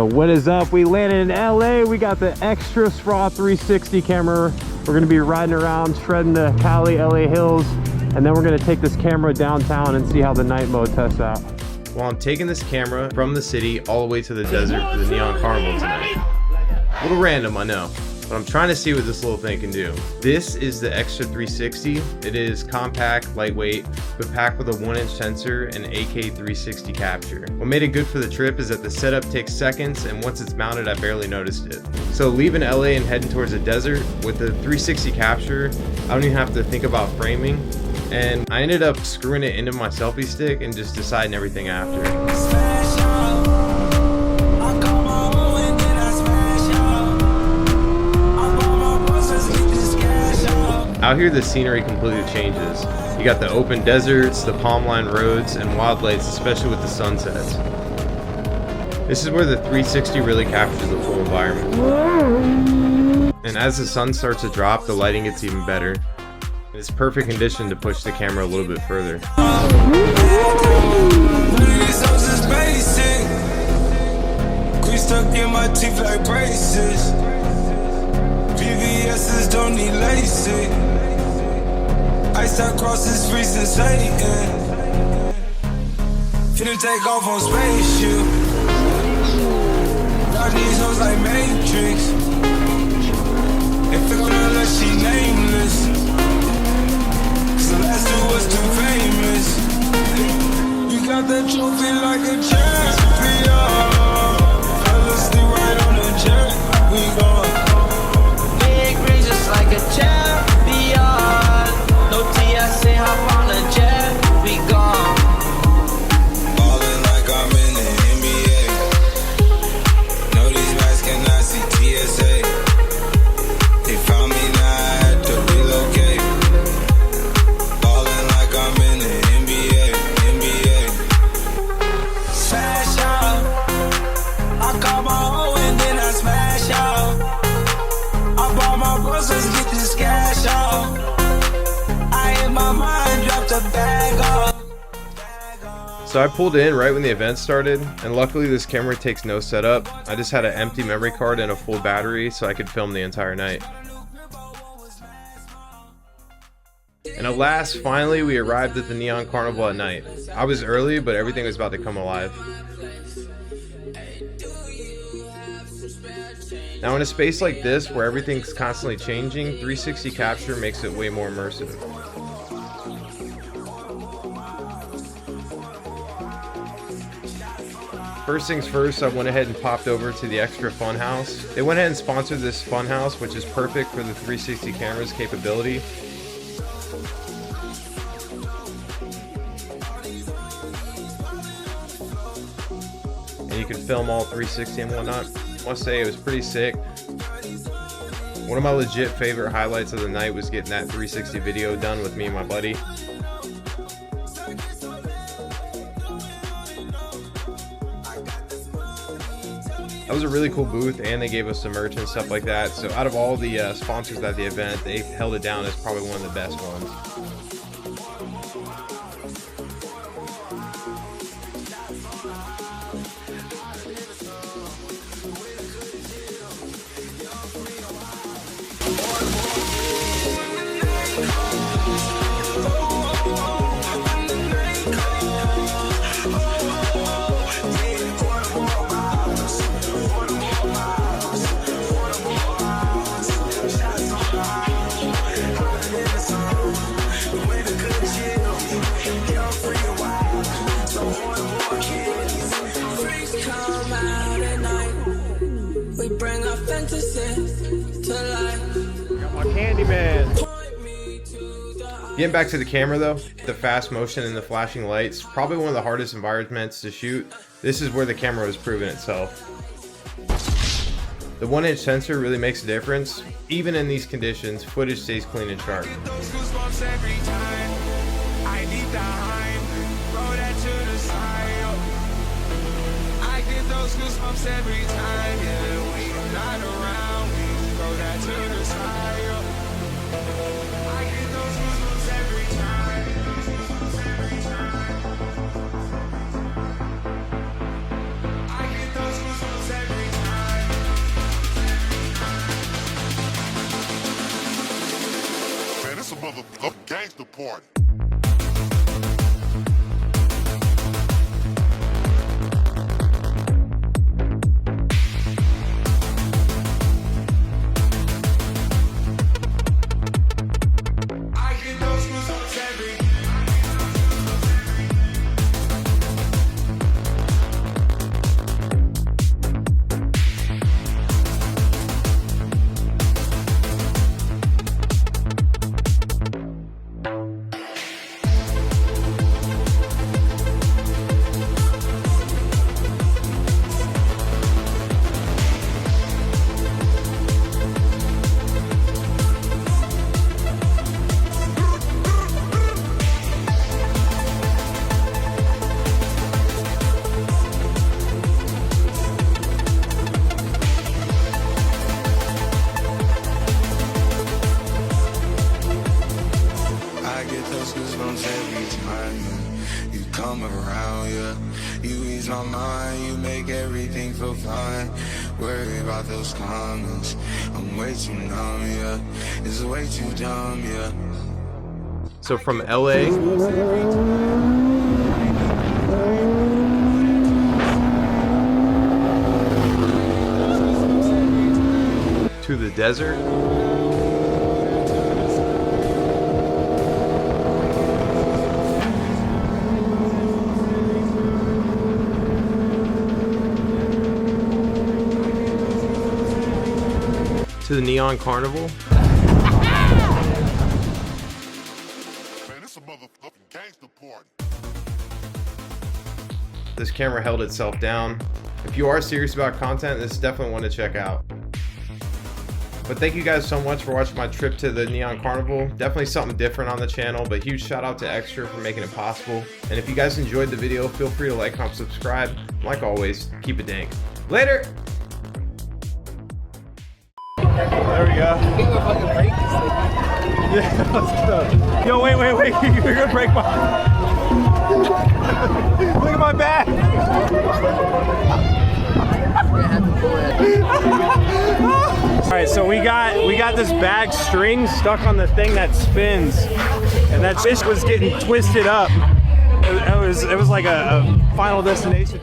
Yo, what is up? We landed in LA. We got the Xtra Atto 360 camera. We're gonna be riding around, shredding the Cali, LA hills, and then we're gonna take this camera downtown and see how the night mode tests out. Well, I'm taking this camera from the city all the way to the desert for the Neon Carnival tonight. A little random, I know, but I'm trying to see what this little thing can do. This is the Xtra 360. It is compact, lightweight, but packed with a 1-inch sensor and AK 360 capture. What made it good for the trip is that the setup takes seconds, and once it's mounted, I barely noticed it. So leaving LA and heading towards the desert with the 360 capture, I don't even have to think about framing. And I ended up screwing it into my selfie stick and just deciding everything after. Out here, the scenery completely changes. You got the open deserts, the palm-lined roads, and wild lights, especially with the sunsets. This is where the 360 really captures the full environment. And as the sun starts to drop, the lighting gets even better. It's perfect condition to push the camera a little bit further. Stuck in my teeth like braces. VVS's don't need laces. I start crossing streets and Satan. Finna take off on spaceship. Got these hoes like Matrix. If it's gonna let she nameless. The last two was too famous. You got that trophy like a champion. Fellas stay right on the jet. We gone. Big rings just like a champion. No TSA, hop on a jet. We gone. Ballin' like I'm in the NBA. No, these guys cannot see TSA. They found me now, I had to relocate. So I pulled in right when the event started, and luckily this camera takes no setup. I just had an empty memory card and a full battery so I could film the entire night. And at last, finally, we arrived at the Neon Carnival at night. I was early, but everything was about to come alive. Now in a space like this, where everything's constantly changing, 360 capture makes it way more immersive. First things first, I went ahead and popped over to the Xtra Fun House. They went ahead and sponsored this fun house, which is perfect for the 360 camera's capability. And you can film all 360 and whatnot. I must say it was pretty sick. One of my legit favorite highlights of the night was getting that 360 video done with me and my buddy. That was a really cool booth, and they gave us some merch and stuff like that. So out of all the sponsors at the event, they held it down as probably one of the best ones. Getting back to the camera though, the fast motion and the flashing lights, probably one of the hardest environments to shoot. This is where the camera has proven itself. The 1-inch sensor really makes a difference. Even in these conditions, footage stays clean and sharp. party. Come around, yeah. You ease my mind, you make everything feel fine. Worry about those comments, I'm way too numb, yeah. It's way too dumb, yeah. So from LA to the desert, to the Neon Carnival. Man, it's a motherfucking gangster party. This camera held itself down. If you are serious about content, this is definitely one to check out. But thank you guys so much for watching my trip to the Neon Carnival. Definitely something different on the channel, but huge shout out to Xtra for making it possible. And if you guys enjoyed the video, feel free to like, comment, subscribe. Like always, keep it dank. Later! There we go. Yeah, let's go. Yo, wait. You're gonna break my... Look at my back. Alright, so we got this bag string stuck on the thing that spins, and that fish was getting twisted up. It was like a Final Destination.